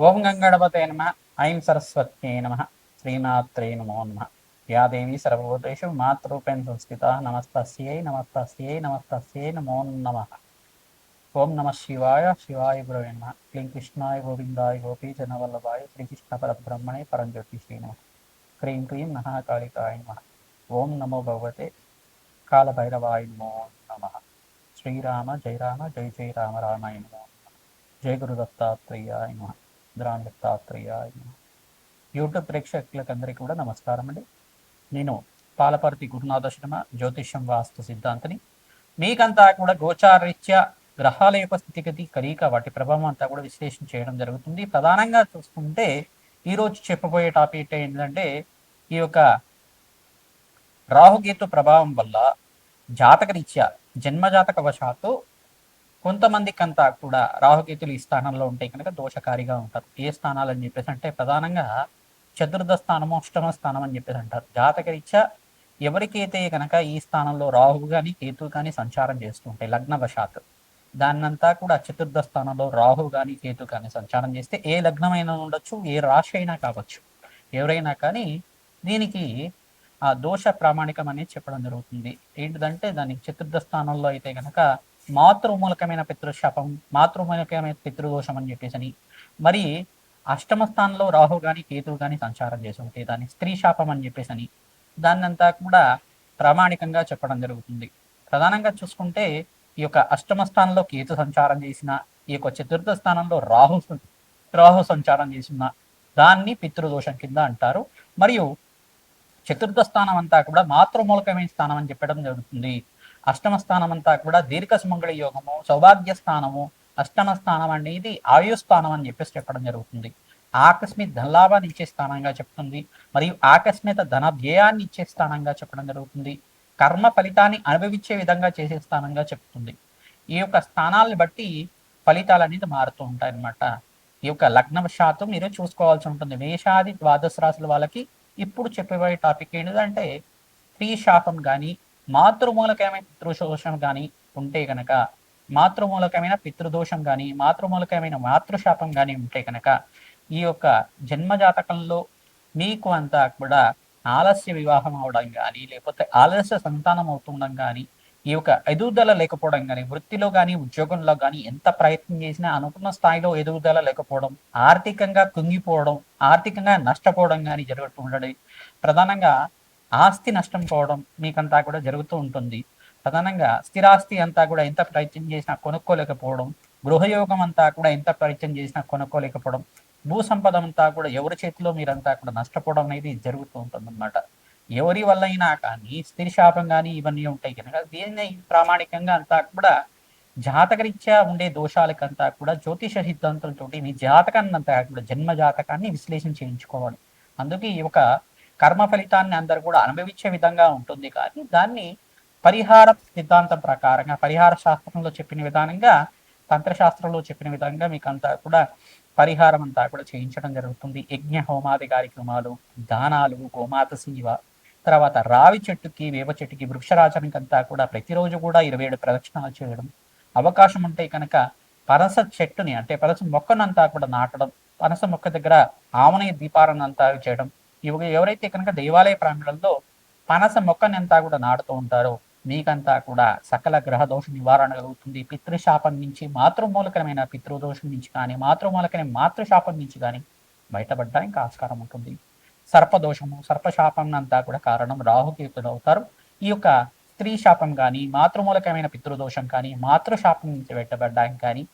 ఓం గంగణపతే నమ. ఐం సరస్వత్యై నమ. శ్రీమాత్రే నమో నమ. యా దేవీ సర్వభూతేషు మాతృరూపేణ సంస్థిత నమస్తస్యై నమస్తస్యై నమస్తస్యై నమో నమ. ఓం నమ శివాయ. శివాయ గురవే నమ. క్లీం కృష్ణాయ గోవిందాయ గోపీజనవల్లభాయ శ్రీకృష్ణ పరబ్రహ్మణే పరంజ్యోతిషే నమ. క్రీం క్లీం మహాకాళికాయ నమ. ఓం నమో భగవతే కాళభైరవాయ నమో నమ. శ్రీరామ జయ రామ జయ జయ రామ రామాయ నమో. జయ గురు దత్తాత్రేయాయ నమ. గ్రామ దత్తాత్రేయాయ నమ. యూట్యూబ్ ప్రేక్షకులకు అందరికీ కూడా నమస్కారం అండి. నేను పాలపర్తి గురునాథ శర్మ, జ్యోతిష్యం వాస్తు సిద్ధాంతిని. మీకంతా కూడా గోచారరీత్యా గ్రహాల యొక్క స్థితిగతి కలీక వాటి ప్రభావం అంతా కూడా విశ్లేషణ చేయడం జరుగుతుంది. ప్రధానంగా చూసుకుంటే ఈరోజు చెప్పబోయే టాపిక్ ఏంటంటే ఈ యొక్క రాహుకేతు ప్రభావం వల్ల జాతకరీత్యా జన్మజాతక వశాత్తు కొంతమందికి అంతా కూడా రాహుకేతులు ఈ స్థానంలో ఉంటే కనుక దోషకారిగా ఉంటారు. ఏ స్థానాలు అని చెప్పేసి అంటే ప్రధానంగా చతుర్థ స్థానము, అష్టమ స్థానం అని చెప్పేసి అంటారు. జాతకరీత్యా ఎవరికైతే కనుక ఈ స్థానంలో రాహువు కానీ కేతు కానీ సంచారం చేస్తుంటాయి లగ్నవశాత్తు, దాన్నంతా కూడా చతుర్థ స్థానంలో రాహు కానీ కేతు కానీ సంచారం చేస్తే ఏ లగ్నమైనా ఉండొచ్చు, ఏ రాశి అయినా కావచ్చు, ఎవరైనా కానీ దీనికి ఆ దోష ప్రామాణికం అనేది చెప్పడం జరుగుతుంది. ఏంటిదంటే దానికి చతుర్థ స్థానంలో అయితే కనుక మాతృమూలకమైన పితృశాపం, మాతృమూలకమైన పితృదోషం అని చెప్పేసి, మరి అష్టమ స్థానంలో రాహు కానీ కేతువు కానీ సంచారం చేసి ఉంటే దాన్ని స్త్రీ శాపం అని చెప్పేసి దాన్నంతా కూడా ప్రామాణికంగా చెప్పడం జరుగుతుంది. ప్రధానంగా చూసుకుంటే ఈ యొక్క అష్టమ స్థానంలో కేతు సంచారం చేసిన, ఈ యొక్క చతుర్థ స్థానంలో రాహు సంచారం చేసిన దాన్ని పితృదోషం కింద అంటారు. మరియు చతుర్థ స్థానం అంతా కూడా మాతృమూలకమైన స్థానం అని చెప్పడం జరుగుతుంది. అష్టమ స్థానం అంతా కూడా దీర్ఘ సుమంగళ యోగము, సౌభాగ్య స్థానము, అష్టమ స్థానం అనేది ఆయుస్థానం అని చెప్పేసి చెప్పడం జరుగుతుంది. ఆకస్మిక ధనలాభాన్ని ఇచ్చే స్థానంగా చెప్తుంది, మరియు ఆకస్మిక ధన వ్యయాన్ని ఇచ్చే స్థానంగా చెప్పడం జరుగుతుంది. కర్మ ఫలితాన్ని అనుభవించే విధంగా చేసే స్థానంగా చెప్తుంది. ఈ యొక్క స్థానాలను బట్టి ఫలితాలు అనేది మారుతూ ఉంటాయి అన్నమాట. ఈ యొక్క లగ్నవశాత్తు మీరు చూసుకోవాల్సి ఉంటుంది. మేషాది ద్వాదశ రాశుల వాళ్ళకి ఇప్పుడు చెప్పబోయే టాపిక్ ఏంటంటే స్త్రీ శాపం కానీ మాతృమూలకమైన పితృదోషం కానీ ఉంటే కనుక, మాతృమూలకమైన పితృదోషం కానీ మాతృమూలకమైన మాతృశాపం కానీ ఉంటే కనుక ఈ యొక్క జన్మజాతకంలో మీకు అంతా కూడా ఆలస్య వివాహం అవడం కానీ, లేకపోతే ఆలస్య సంతానం అవుతుండడం కానీ, ఈ యొక్క ఎదుగుదల లేకపోవడం కానీ, వృత్తిలో కానీ ఉద్యోగంలో కానీ ఎంత ప్రయత్నం చేసినా అనుకున్న స్థాయిలో ఎదుగుదల లేకపోవడం, ఆర్థికంగా కుంగిపోవడం, ఆర్థికంగా నష్టపోవడం కానీ జరుగుతూ ఉండడం, ప్రధానంగా ఆస్తి నష్టం పోవడం మీకంతా కూడా జరుగుతూ ఉంటుంది. ప్రధానంగా స్థిరాస్తి అంతా కూడా ఎంత ప్రయత్నం చేసినా కొనుక్కోలేకపోవడం, గృహయోగం అంతా కూడా ఎంత ప్రయత్నం చేసినా కొనుక్కోలేకపోవడం, భూ సంపద అంతా కూడా ఎవరి చేతిలో మీరంతా కూడా నష్టపోవడం అనేది జరుగుతూ ఉంటుంది అన్నమాట. ఎవరి వల్ల అయినా కానీ స్త్రీ శాపం కానీ ఇవన్నీ ఉంటాయి కనుక దీన్ని ప్రామాణికంగా అంతా కూడా జాతకరీత్యా ఉండే దోషాలకంతా కూడా జ్యోతిష సిద్ధాంతాలతో మీ జాతకాన్ని అంతా కూడా జన్మ జాతకాన్ని విశ్లేషణ చేయించుకోవాలి. అందుకే ఈ యొక్క కర్మ ఫలితాన్ని అందరూ కూడా అనుభవించే విధంగా ఉంటుంది. కానీ దాన్ని పరిహార సిద్ధాంతం ప్రకారంగా, పరిహార శాస్త్రంలో చెప్పిన విధానంగా, తంత్రశాస్త్రంలో చెప్పిన విధంగా మీకు అంతా కూడా పరిహారం అంతా కూడా చేయించడం జరుగుతుంది. యజ్ఞ హోమాది కార్యక్రమాలు, దానాలు, గోమాత సేవ, తర్వాత రావి చెట్టుకి వేప చెట్టుకి వృక్షరాజానికి అంతా కూడా ప్రతిరోజు కూడా 27 ప్రదక్షిణాలు చేయడం, అవకాశం ఉంటే కనుక పనస చెట్టుని అంటే పనస మొక్కనంతా కూడా నాటడం, పనస మొక్క దగ్గర ఆమనయ దీపాలను అంతా చేయడం, ఎవరైతే కనుక దేవాలయ ప్రాంగణంలో పనస మొక్కని అంతా కూడా నాటుతూ ఉంటారో మీకంతా కూడా సకల గ్రహ దోష నివారణ కలుగుతుంది. పితృశాపం నుంచి, మాతృమూలకమైన పితృదోషం నుంచి కానీ, మాతృమూలకమైన మాతృశాపం నుంచి కానీ బయటపడడానికి ఆస్కారం ఉంటుంది. సర్పదోషము, సర్పశాపం అంతా కూడా కారణం రాహుకేతులు అవుతారు. ఈ యొక్క స్త్రీ శాపం కానీ, మాతృమూలకమైన పితృదోషం కానీ, మాతృశాపం నుంచి బయటపడడానికి కానీ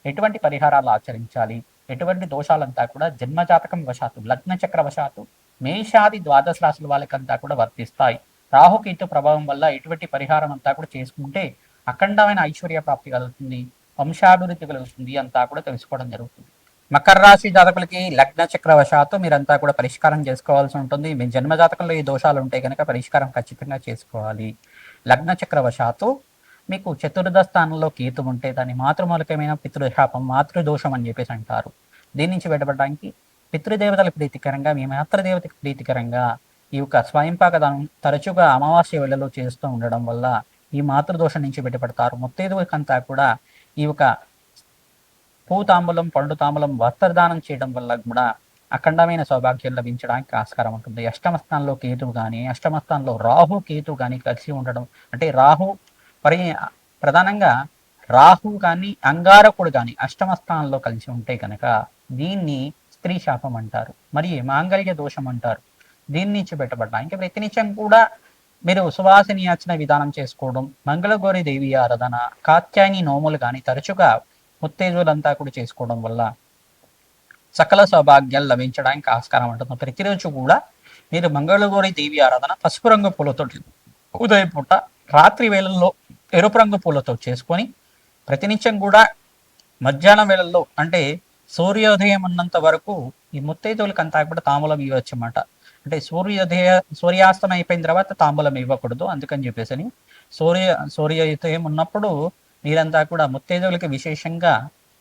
ఎటువంటి పరిహారాలు ఆచరించాలి, ఎటువంటి దోషాలంతా కూడా జన్మజాతకం వశాత్తు, లగ్న చక్ర వశాత్తు మేషాది ద్వాదశ రాశుల వాళ్ళకంతా కూడా వర్తిస్తాయి. రాహుకేతు ప్రభావం వల్ల ఎటువంటి పరిహారం అంతా కూడా చేసుకుంటే అఖండమైన ఐశ్వర్య ప్రాప్తి కలుగుతుంది, వంశాభివృద్ధి కలుగుతుంది అంతా కూడా తెలుసుకోవడం జరుగుతుంది. మకర రాశి జాతకులకి లగ్న చక్ర వశాత్తు మీరంతా కూడా పరిష్కారం చేసుకోవాల్సి ఉంటుంది. మీ జన్మ జాతకంలో ఈ దోషాలు ఉంటే కనుక పరిష్కారం ఖచ్చితంగా చేసుకోవాలి. లగ్న చక్ర వశాత్తు మీకు చతుర్థ స్థానంలో కేతు ఉంటే దాన్ని మాతృమూలకమైన పితృశాపం, మాతృదోషం అని చెప్పేసి అంటారు. దీని నుంచి బయటపడడానికి పితృదేవతల ప్రీతికరంగా, మీ మాతృదేవతకి ప్రీతికరంగా ఈ యొక్క స్వయంపాక దానం తరచుగా అమావాస్య వేళలో చేస్తూ ఉండడం వల్ల ఈ మాతృదోషం నుంచి బయటపడతారు. ముత్తైదువులకంతా కూడా ఈ యొక్క పూ తాంబూలం, పండు తాంబూలం, వస్త్రదానం చేయడం వల్ల కూడా అఖండమైన సౌభాగ్యం లభించడానికి ఆస్కారం ఉంటుంది. అష్టమ స్థానంలో కేతువు కానీ, అష్టమ స్థానంలో రాహు కేతువు కానీ కలిసి ఉండడం, అంటే రాహు పరి ప్రధానంగా రాహు కానీ అంగారకుడు కానీ అష్టమ స్థానంలో కలిసి ఉంటే కనుక దీన్ని స్త్రీ శాపం అంటారు, మరి మాంగళ్య దోషం అంటారు. దీని నుంచి బయటపడడానికి ప్రతినిత్యం కూడా మీరు సువాసిని యాచన విధానం చేసుకోవడం, మంగళగౌరి దేవి ఆరాధన, కాత్యాయని నోములు కానీ తరచుగా ముత్తేజులంతా కూడా చేసుకోవడం వల్ల సకల సౌభాగ్యాలు లభించడానికి ఆస్కారం ఉంటుంది. ప్రతిరోజు కూడా మీరు మంగళగౌరి దేవి ఆరాధన పసుపు రంగు పూలతో ఉదయం పూట, రాత్రి వేళల్లో ఎరుపు రంగు పూలతో చేసుకొని ప్రతినిత్యం కూడా మధ్యాహ్నం వేళల్లో అంటే సూర్యోదయం ఉన్నంత వరకు ఈ ముత్తైదువులకంతా కూడా తాంబూలం ఇవ్వచ్చు అన్నమాట. అంటే సూర్యాస్తం అయిపోయిన తర్వాత తాంబూలం ఇవ్వకూడదు, అందుకని చెప్పేసి సూర్యోదయం ఉన్నప్పుడు మీరంతా కూడా ముత్తైదువులకి విశేషంగా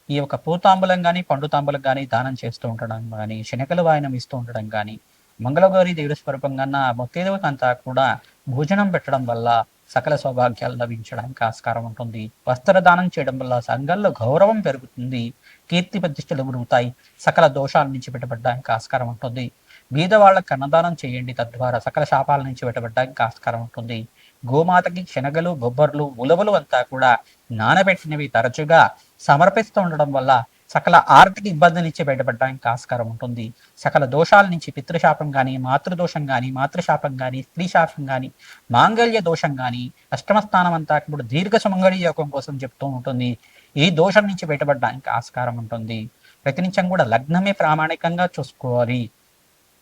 ఈ యొక్క పూతాంబులం కానీ పండు తాంబూలం కానీ దానం చేస్తూ ఉండడం కానీ, శనకలు వాయనం ఇస్తూ ఉండడం కానీ, మంగళగౌరి దేవుడి స్వరూపంగా ముత్తైదువులకు అంతా కూడా భోజనం పెట్టడం వల్ల సకల సౌభాగ్యాలు లభించడానికి ఆస్కారం ఉంటుంది. వస్త్రదానం చేయడం వల్ల సంఘంలో గౌరవం పెరుగుతుంది, కీర్తి ప్రతిష్టలు పెరుగుతాయి, సకల దోషాల నుంచి బయటపడడానికి ఆస్కారం ఉంటుంది. బీదవాళ్ళకి అన్నదానం చేయండి, తద్వారా సకల శాపాల నుంచి బయటపడడానికి ఆస్కారం ఉంటుంది. గోమాతకి శనగలు, బొబ్బర్లు, ఉలవలు అంతా కూడా నానబెట్టినవి తరచుగా సమర్పిస్తూ ఉండడం వల్ల సకల ఆర్థిక ఇబ్బంది నుంచి బయటపడడానికి ఆస్కారం ఉంటుంది. సకల దోషాల నుంచి పితృశాపం కానీ, మాతృదోషం కానీ, మాతృశాపం కానీ, స్త్రీ శాపం కానీ, మాంగళ్య దోషం కానీ, అష్టమ స్థానం అంతా ఇప్పుడు దీర్ఘ సుమంగళి యోగం కోసం చెప్తూ ఉంటుంది. ఈ దోషం నుంచి బయటపడడానికి ఆస్కారం ఉంటుంది. ప్రతినిత్యం కూడా లగ్నమే ప్రామాణికంగా చూసుకోవాలి.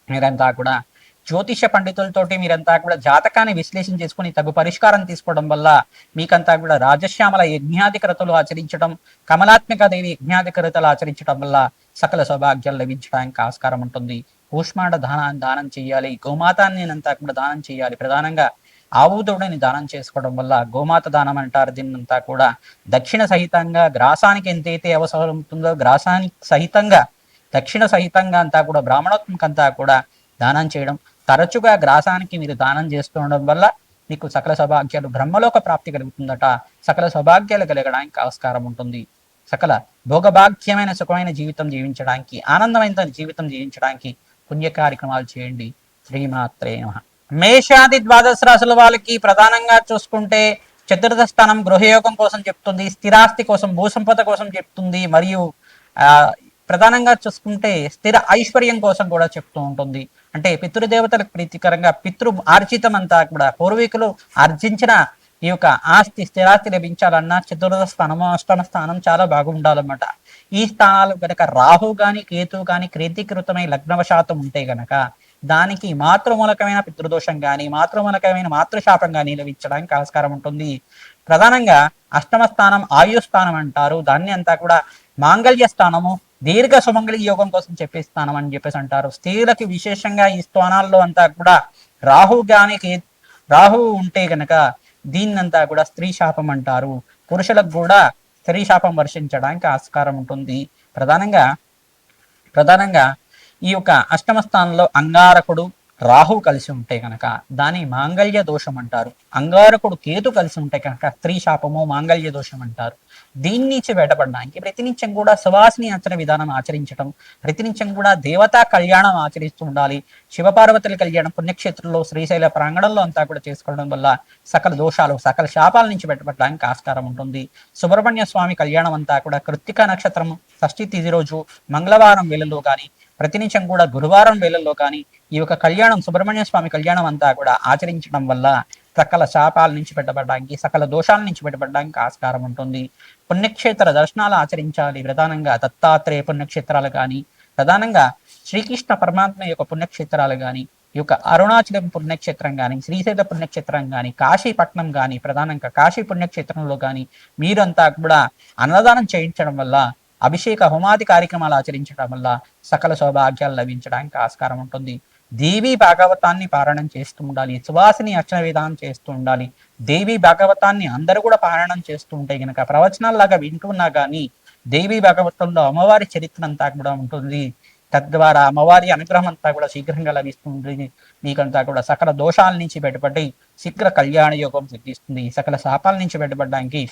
మీరంతా కూడా జ్యోతిష పండితులతోటి మీరంతా కూడా జాతకాన్ని విశ్లేషణ చేసుకుని తగు పరిష్కారం తీసుకోవడం వల్ల మీకంతా కూడా రాజశ్యామల యజ్ఞాధికరతలు ఆచరించడం, కమలాత్మిక దేవి యజ్ఞాధికరతలు ఆచరించడం వల్ల సకల సౌభాగ్యాలు లభించడానికి ఆస్కారం ఉంటుంది. కూష్మాండ దానం చేయాలి, గోమాతాన్ని అంతా కూడా దానం చేయాలి. ప్రధానంగా ఆవు దూడని దానం చేసుకోవడం వల్ల గోమాత దానం అంటారు. దీన్నంతా కూడా దక్షిణ సహితంగా గ్రాసానికి ఎంతైతే అవసరం ఉంటుందో గ్రాసానికి సహితంగా దక్షిణ సహితంగా అంతా కూడా బ్రాహ్మణోత్మకంతా కూడా దానం చేయడం, తరచుగా గ్రాసానికి మీరు దానం చేస్తుండడం వల్ల మీకు సకల సౌభాగ్యాలు, బ్రహ్మలోక ప్రాప్తి కలుగుతుందట. సకల సౌభాగ్యాలు కలగడానికి ఆస్కారం ఉంటుంది. సకల భోగభాగ్యమైన సుఖమైన జీవితం జీవించడానికి, ఆనందమైన జీవితం జీవించడానికి పుణ్య కార్యక్రమాలు చేయండి. శ్రీమాత్రే నమః. మేషాది ద్వాదశ రాశుల వాళ్ళకి ప్రధానంగా చూసుకుంటే చతుర్థ స్థానం గృహయోగం కోసం చెప్తుంది, స్థిరాస్తి కోసం, భూసంపద కోసం చెప్తుంది, మరియు ప్రధానంగా చూసుకుంటే స్థిర ఐశ్వర్యం కోసం కూడా చెప్తూ ఉంటుంది. అంటే పితృదేవతలకు ప్రీతికరంగా పితృ ఆర్జితం అంతా కూడా పూర్వీకులు ఆర్జించిన ఈ యొక్క ఆస్తి స్థిరాస్తి లభించాలన్నా చతుర్థ స్థానము, అష్టమ స్థానం చాలా బాగుండాలన్నమాట. ఈ స్థానాలు కనుక రాహు గాని కేతు గాని క్రీతికృతమై లగ్నవశాతం ఉంటే గనక దానికి మాతృమూలకమైన పితృదోషం కానీ, మాతృమూలకమైన మాతృశాపం కానీ లభించడానికి ఆస్కారం ఉంటుంది. ప్రధానంగా అష్టమ స్థానం ఆయుస్థానం అంటారు. దాన్ని అంతా కూడా మాంగళ్య స్థానము, దీర్ఘ సుమంగళి యోగం కోసం చెప్పే స్థానం అని చెప్పేసి అంటారు. స్త్రీలకి విశేషంగా ఈ స్థానాల్లో అంతా కూడా రాహు ఉంటే గనక దీన్నంతా కూడా స్త్రీ శాపం అంటారు. పురుషులకు కూడా స్త్రీ శాపం వర్షించడానికి ఆస్కారం ఉంటుంది. ప్రధానంగా ఈ యొక్క అష్టమ స్థానంలో అంగారకుడు రాహు కలిసి ఉంటే కనుక దాని మాంగళ్య దోషం అంటారు. అంగారకుడు కేతు కలిసి ఉంటే కనుక స్త్రీ శాపము, మాంగళ్య దోషం అంటారు. దీని నుంచి బయటపడడానికి ప్రతినిత్యం కూడా సువాసిని ఆచరణ విధానం ఆచరించడం, ప్రతినిత్యం కూడా దేవతా కళ్యాణం ఆచరిస్తూ ఉండాలి. శివపార్వతుల కళ్యాణం పుణ్యక్షేత్రంలో శ్రీశైల ప్రాంగణంలో అంతా కూడా చేసుకోవడం వల్ల సకల దోషాలు, సకల శాపాల నుంచి బయటపడడానికి ఆస్కారం ఉంటుంది. సుబ్రహ్మణ్య స్వామి కళ్యాణం అంతా కూడా కృత్తిక నక్షత్రం షష్ఠి తిథి రోజు మంగళవారం వేళల్లో కానీ, ప్రతినిత్యం కూడా గురువారం వేళల్లో కానీ ఈ యొక్క కళ్యాణం, సుబ్రహ్మణ్య స్వామి కళ్యాణం అంతా కూడా ఆచరించడం వల్ల సకల శాపాల నుంచి బయటపడడానికి, సకల దోషాల నుంచి బయటపడడానికి ఆస్కారం ఉంటుంది. పుణ్యక్షేత్ర దర్శనాలు ఆచరించాలి. ప్రధానంగా దత్తాత్రేయ పుణ్యక్షేత్రాలు కానీ, ప్రధానంగా శ్రీకృష్ణ పరమాత్మ యొక్క పుణ్యక్షేత్రాలు కానీ, ఈ యొక్క అరుణాచలం పుణ్యక్షేత్రం కానీ, శ్రీశైల పుణ్యక్షేత్రం కానీ, కాశీపట్నం కానీ, ప్రధానంగా కాశీ పుణ్యక్షేత్రంలో కానీ మీరంతా కూడా అన్నదానం చేయించడం వల్ల, అభిషేక హోమాది కార్యక్రమాలు ఆచరించడం వల్ల సకల సౌభాగ్యాలు లభించడానికి ఆస్కారం ఉంటుంది. దేవి భాగవతాన్ని పారాయణం చేస్తూ ఉండాలి. సువాసిని అర్చన విధానం చేస్తూ ఉండాలి. దేవి భాగవతాన్ని అందరూ కూడా పారాయణం చేస్తూ ఉంటే గనక ప్రవచనాల్లాగా వింటున్నా కానీ దేవి భాగవతంలో అమ్మవారి చరిత్ర అంతా కూడా ఉంటుంది. తద్వారా అమ్మవారి అనుగ్రహం అంతా కూడా శీఘ్రంగా లభిస్తుంది. మీకంతా కూడా సకల దోషాల నుంచి బయటపడి శీఘ్ర కళ్యాణ యోగం సిద్ధిస్తుంది. సకల శాపాల నుంచి బయటపడడానికి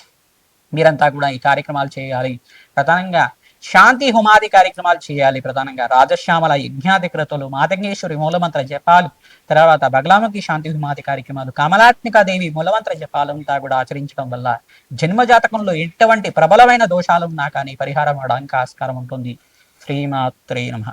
మీరంతా కూడా ఈ కార్యక్రమాలు చేయాలి. ప్రధానంగా శాంతి హోమాది కార్యక్రమాలు చేయాలి. ప్రధానంగా రాజశ్యామల యజ్ఞాధికృతులు, మాతంగేశ్వరి మూలమంత్ర జపాలు, తర్వాత బగలాముఖి శాంతి హోమాది కార్యక్రమాలు, కమలాత్మికాదేవి మూలమంత్ర జపాలంతా కూడా ఆచరించడం వల్ల జన్మజాతకంలో ఎటువంటి ప్రబలమైన దోషాలు ఉన్నా కానీ పరిహారం అవడానికి ఆస్కారం ఉంటుంది. శ్రీమాత్రే నమః.